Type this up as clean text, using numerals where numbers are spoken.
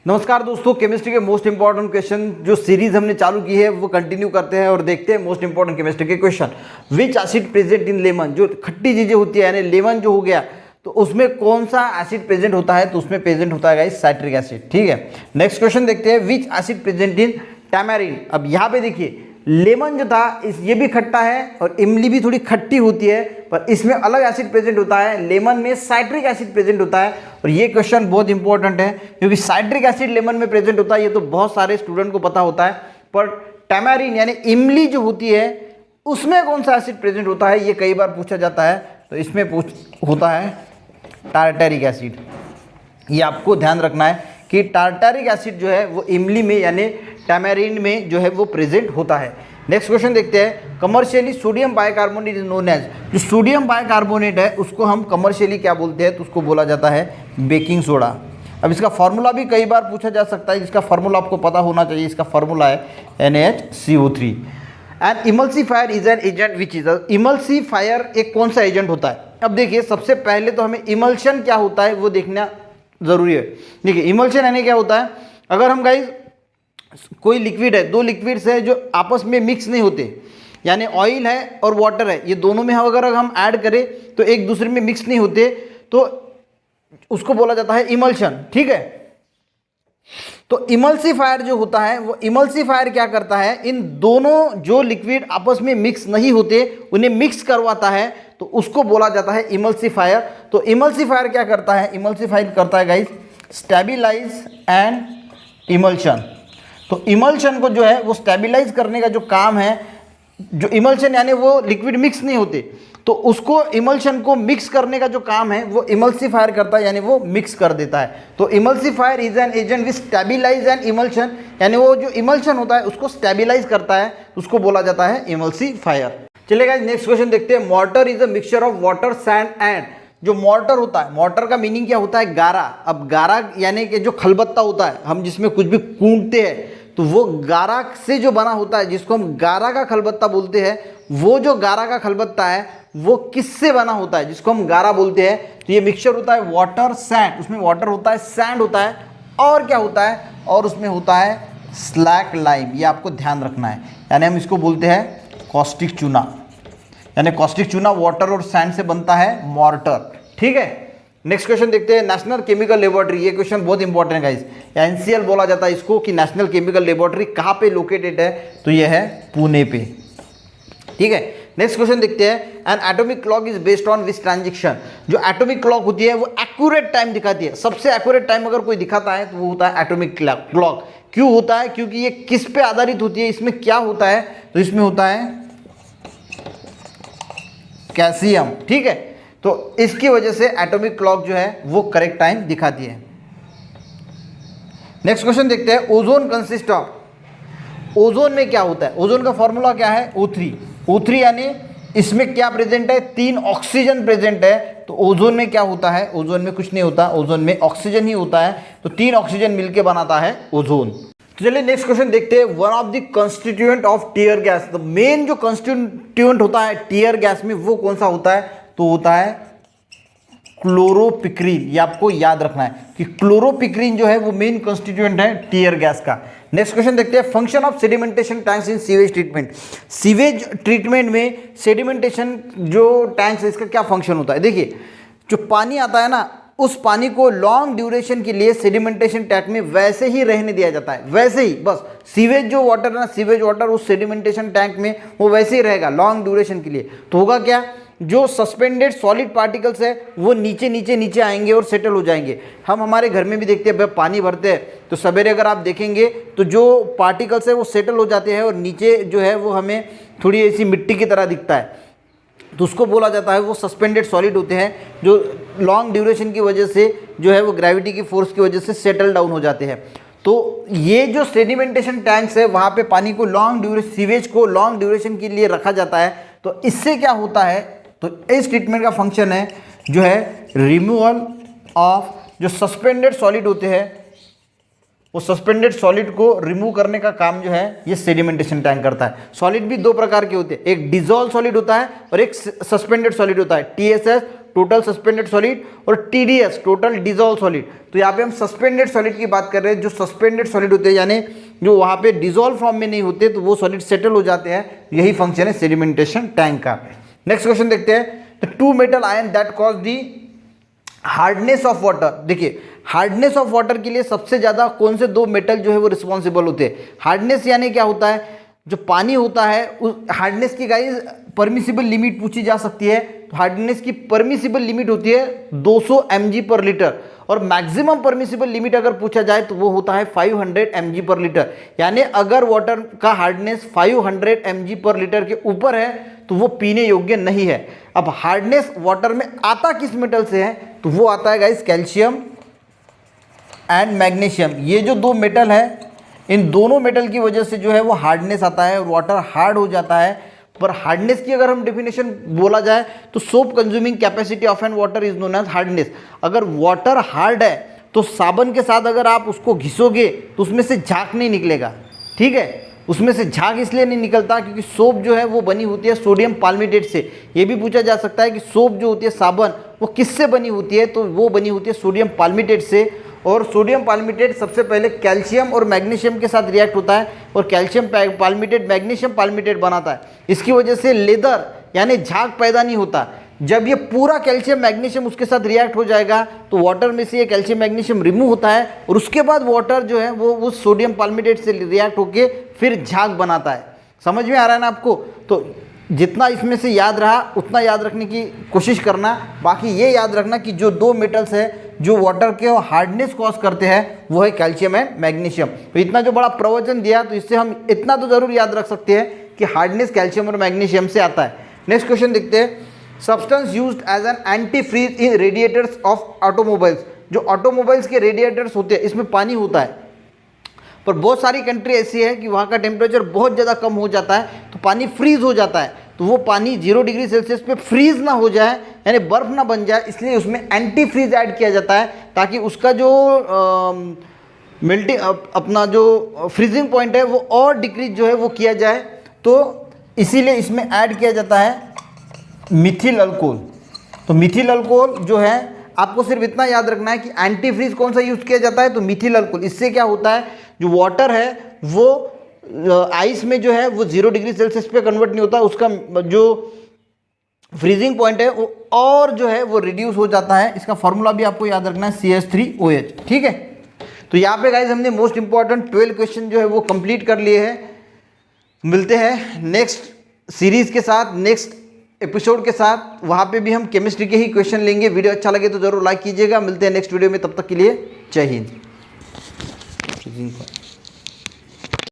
नमस्कार दोस्तों, केमिस्ट्री के मोस्ट इंपॉर्टेंट क्वेश्चन जो सीरीज हमने चालू की है वो कंटिन्यू करते हैं और देखते हैं मोस्ट इंपॉर्टेंट केमिस्ट्री के क्वेश्चन। विच एसिड प्रेजेंट इन लेमन, जो खट्टी चीजें होती है यानी लेमन जो हो गया तो उसमें कौन सा एसिड प्रेजेंट होता है, तो उसमें प्रेजेंट होता है गाइस साइट्रिक एसिड। ठीक है, नेक्स्ट क्वेश्चन देखते हैं। Which acid present in tamarind. अब यहाँ पे देखिए लेमन जो था ये भी खट्टा है और इमली भी थोड़ी खट्टी होती है, पर इसमें अलग एसिड प्रेजेंट होता है, लेमन में साइट्रिक एसिड प्रेजेंट होता है। और ये क्वेश्चन बहुत इंपॉर्टेंट है क्योंकि साइट्रिक एसिड लेमन में प्रेजेंट होता है, ये तो बहुत सारे स्टूडेंट को पता होता है, पर टैमारिन यानी इमली जो होती है उसमें कौन सा एसिड प्रेजेंट होता है ये कई बार पूछा जाता है। तो इसमें होता है टार्टरिक एसिड। ये आपको ध्यान रखना है कि टार्टरिक एसिड जो है वो इमली में यानी टैमारिन में जो है वो प्रेजेंट होता है। नेक्स्ट क्वेश्चन देखते हैं। Commercially sodium bicarbonate is known as, जो सोडियम बाइकार्बोनेट है उसको हम कमर्शियली क्या बोलते हैं, तो उसको बोला जाता है बेकिंग सोडा। अब इसका फार्मूला भी कई बार पूछा जा सकता है, जिसका फार्मूला आपको पता होना चाहिए। इसका फार्मूला है NaHCO3। And emulsifier is an agent which is, emulsifier एक कौन सा एजेंट होता है। अब देखिए सबसे पहले तो हमें इमल्शन क्या होता है वो देखना जरूरी है। देखिए इमल्शन यानी क्या होता है, अगर हम गाइस कोई लिक्विड है, दो लिक्विड्स है जो आपस में मिक्स नहीं होते, यानी ऑयल है और वाटर है, ये दोनों में अगर हम ऐड करें तो एक दूसरे में मिक्स नहीं होते, तो उसको बोला जाता है इमल्शन। ठीक है, तो इमल्सीफायर जो होता है वो इमल्सीफायर क्या करता है, इन दोनों जो लिक्विड आपस में मिक्स नहीं होते उन्हें मिक्स करवाता है, तो उसको बोला जाता है इमल्सीफायर। तो इमल्सीफायर क्या करता है, इमल्सीफायर करता है गाइस स्टेबिलाइज एंड इमल्शन। तो इमल्शन को जो है वो स्टेबिलाइज करने का जो काम है, जो इमल्शन यानी वो लिक्विड मिक्स नहीं होते, तो उसको इमल्शन को मिक्स करने का जो काम है वो इमल्सीफायर करता है, यानी वो मिक्स कर देता है। तो emulsifier is an agent which stabilise N emulsion, यानी वो जो इमल्शन होता है उसको स्टेबिलाइज करता है, उसको बोला जाता है इमल्सीफायर। चलेगा, नेक्स्ट क्वेश्चन देखते हैं। Mortar is a mixture of water sand and, जो मॉर्टर होता है, मॉर्टर का मीनिंग क्या होता है, गारा। अब गारा यानी कि जो खलबत्ता होता है, हम जिसमें कुछ भी कूटते हैं तो वो गारा से जो बना होता है, जिसको हम गारा का खलबत्ता बोलते हैं, वो जो गारा का खलबत्ता है वो किससे बना होता है, जिसको हम गारा बोलते हैं। तो ये मिक्सचर होता है वाटर सैंड, उसमें वाटर होता है, सैंड होता है, और क्या होता है, और उसमें होता है स्लैक लाइम। ये आपको ध्यान रखना है, यानी हम इसको बोलते हैं कॉस्टिक चूना, यानी कॉस्टिक चूना वाटर और सैंड से बनता है मॉर्टर। ठीक है, नेक्स्ट क्वेश्चन देखते हैं। नेशनल केमिकल लेबोरेटरी, ये क्वेश्चन बहुत इंपॉर्टेंट है गाइस, NCL बोला जाता है इसको, कि नेशनल केमिकल लेबोरेटरी कहाँ पे लोकेटेड है, तो ये है पुणे पे। ठीक है, नेक्स्ट क्वेश्चन देखते हैं। N atomic clock is based on which transaction, जो एटॉमिक क्लॉक होती है वो एक्यूरेट टाइम दिखाती है। सबसे एक्यूरेट टाइम अगर कोई दिखाता है तो वो होता है एटॉमिक क्लॉक। क्यों होता है, क्योंकि ये किस पे आधारित होती है, इसमें क्या होता है, तो इसमें होता है कैल्शियम। ठीक है, तो इसकी वजह से एटॉमिक क्लॉक जो है वो करेक्ट टाइम दिखाती है। नेक्स्ट क्वेश्चन देखते हैं। ओजोन कंसिस्ट ऑफ, ओजोन में क्या होता है, ओजोन का फॉर्मूला क्या है, O3। O3 यानी इसमें क्या प्रेजेंट है, 3 ऑक्सीजन प्रेजेंट है। तो ओजोन में क्या होता है, ओजोन में कुछ नहीं होता, ओजोन में ऑक्सीजन ही होता है, तो 3 ऑक्सीजन मिलकर बनाता है ओजोन। तो चलिए नेक्स्ट क्वेश्चन देखते हैं। One of the constituent of tear gas, तो मेन जो कंस्टिट्यूएंट होता है टीयर गैस में वो कौन सा होता है, तो होता है क्लोरोपिक्रीन। ये आपको याद रखना है कि क्लोरोपिक्रीन जो है वो मेन कंस्टिट्यूएंट है टीयर गैस का। नेक्स्ट क्वेश्चन देखते हैं। Function of sedimentation tanks in sewage treatment, sewage treatment में सेडिमेंटेशन जो टैंक्स है इसका क्या फंक्शन होता है। देखिए जो पानी आता है ना, उस पानी को लॉन्ग ड्यूरेशन के लिए सेडिमेंटेशन टैंक में वैसे ही रहने दिया जाता है, वैसे ही, बस सीवेज जो वाटर है ना, सीवेज वाटर उस सेडिमेंटेशन टैंक में वो वैसे ही रहेगा लॉन्ग ड्यूरेशन के लिए। तो होगा क्या, जो सस्पेंडेड सॉलिड पार्टिकल्स है वो नीचे नीचे नीचे आएंगे और सेटल हो जाएंगे। हम हमारे घर में भी देखते हैं, पानी भरते हैं तो सवेरे अगर आप देखेंगे तो जो पार्टिकल्स है वो सेटल हो जाते हैं और नीचे जो है वो हमें थोड़ी ऐसी मिट्टी की तरह दिखता है, तो उसको बोला जाता है वो सस्पेंडेड सॉलिड होते हैं, जो लॉन्ग ड्यूरेशन की वजह से जो है वो ग्रेविटी की फोर्स की वजह से सेटल डाउन हो जाते हैं। तो ये जो सेडिमेंटेशन टैंक्स है वहाँ पे पानी को लॉन्ग ड्यूरेशन, सीवेज को लॉन्ग ड्यूरेशन के लिए रखा जाता है। तो इससे क्या होता है, तो इस ट्रीटमेंट का फंक्शन है जो है रिमूवल ऑफ जो सस्पेंडेड सॉलिड होते हैं, वो सस्पेंडेड सॉलिड को रिमूव करने का काम जो है ये सेडिमेंटेशन टैंक करता है। सॉलिड भी 2 प्रकार के होते हैं, एक डिजोल्व सॉलिड होता है और एक सस्पेंडेड सॉलिड होता है, TSS टोटल सस्पेंडेड सॉलिड, और TDS टोटल डिजोल्व सॉलिड। तो यहाँ पे हम सस्पेंडेड सॉलिड की बात कर रहे हैं। जो सस्पेंडेड सॉलिड होते हैं यानी जो वहाँ पे डिजोल्व फॉर्म में नहीं होते, तो वो सॉलिड सेटल हो जाते हैं। यही फंक्शन है सेडिमेंटेशन टैंक का। नेक्स्ट क्वेश्चन देखते हैं, the two metal ion that cause the hardness of water. देखिए हार्डनेस ऑफ वाटर के लिए सबसे ज़्यादा कौन से दो मेटल जो है वो रिस्पॉन्सिबल होते हैं। हार्डनेस यानी क्या होता है, जो पानी होता है उस हार्डनेस की गाइस परमिसिबल लिमिट पूछी जा सकती है। तो हार्डनेस की परमिसिबल लिमिट होती है 200 mg पर लीटर, और मैक्सिमम परमिसिबल लिमिट अगर पूछा जाए तो वो होता है 500 mg पर लीटर। यानी अगर वाटर का हार्डनेस 500 mg पर लीटर के ऊपर है तो वो पीने योग्य नहीं है। अब हार्डनेस वाटर में आता किस मेटल से है, तो वो आता है गाइस कैल्शियम एंड मैग्नीशियम। ये जो दो मेटल है, इन दोनों मेटल की वजह से जो है वो हार्डनेस आता है और वाटर हार्ड हो जाता है। पर हार्डनेस की अगर हम डेफिनेशन बोला जाए तो soap consuming capacity of an water is known as hardness. अगर वाटर हार्ड है तो साबुन के साथ अगर आप उसको घिसोगे तो उसमें से झाग नहीं निकलेगा, ठीक है। उसमें से झाग इसलिए नहीं निकलता क्योंकि सोप जो है वो बनी होती है सोडियम पाल्मिटेट से। ये भी पूछा जा सकता है कि सोप जो होती है साबुन वो किससे बनी होती है, तो वो बनी होती है सोडियम पाल्मिटेट से। और सोडियम पाल्मिटेट सबसे पहले कैल्शियम और मैग्नीशियम के साथ रिएक्ट होता है और कैल्शियम पाल्मिटेट मैग्नीशियम पाल्मिटेट बनाता है। इसकी वजह से लेदर यानी झाग पैदा नहीं होता। जब ये पूरा कैल्शियम मैग्नीशियम उसके साथ रिएक्ट हो जाएगा तो वाटर में से ये कैल्शियम मैग्नीशियम रिमूव होता है और उसके बाद वाटर जो है वो उस सोडियम पाल्मिटेट से रिएक्ट होके फिर झाग बनाता है। समझ में आ रहा है ना आपको। तो जितना इसमें से याद रहा उतना याद रखने की कोशिश करना। बाकी ये याद रखना कि जो दो मेटल्स है जो वाटर के हार्डनेस कॉज करते हैं वो है कैल्शियम एंड मैग्नीशियम। तो इतना जो बड़ा प्रवचन दिया तो इससे हम इतना तो जरूर याद रख सकते हैं कि हार्डनेस कैल्शियम और मैग्नीशियम से आता है। नेक्स्ट क्वेश्चन देखते हैं, substance used as an anti freeze in radiators of automobiles. जो ऑटोमोबाइल्स के रेडिएटर्स होते हैं इसमें पानी होता है, पर बहुत सारी कंट्री ऐसी है कि वहाँ का टेम्परेचर बहुत ज़्यादा कम हो जाता है तो पानी फ्रीज हो जाता है। तो वो पानी 0 डिग्री सेल्सियस पे फ्रीज ना हो जाए यानी बर्फ़ ना बन जाए, इसलिए उसमें एंटी फ्रीज ऐड किया जाता है ताकि उसका जो मेल्टिंग अपना जो फ्रीजिंग पॉइंट है वो और डिक्रीज जो है वो किया जाए। तो इसीलिए इसमें ऐड किया जाता है मिथिल अल्कोहल। तो मिथिल अल्कोहल जो है आपको सिर्फ इतना याद रखना है कि एंटी फ्रीज कौन सा यूज़ किया जाता है, तो मिथिल अल्कोहल। इससे क्या होता है, जो वाटर है वो आइस में जो है वो 0 डिग्री सेल्सियस पे कन्वर्ट नहीं होता, उसका जो फ्रीजिंग पॉइंट है वो और जो है वो रिड्यूस हो जाता है। इसका फॉर्मूला भी आपको याद रखना है CH3OH, ठीक है। तो यहाँ पे गाइज हमने मोस्ट इंपॉर्टेंट 12 क्वेश्चन जो है वो कंप्लीट कर लिए हैं। मिलते हैं नेक्स्ट सीरीज के साथ, नेक्स्ट एपिसोड के साथ। वहाँ पे भी हम केमिस्ट्री के ही क्वेश्चन लेंगे। वीडियो अच्छा लगे तो जरूर लाइक कीजिएगा। मिलते हैं नेक्स्ट वीडियो में, तब तक के लिए जय हिंद।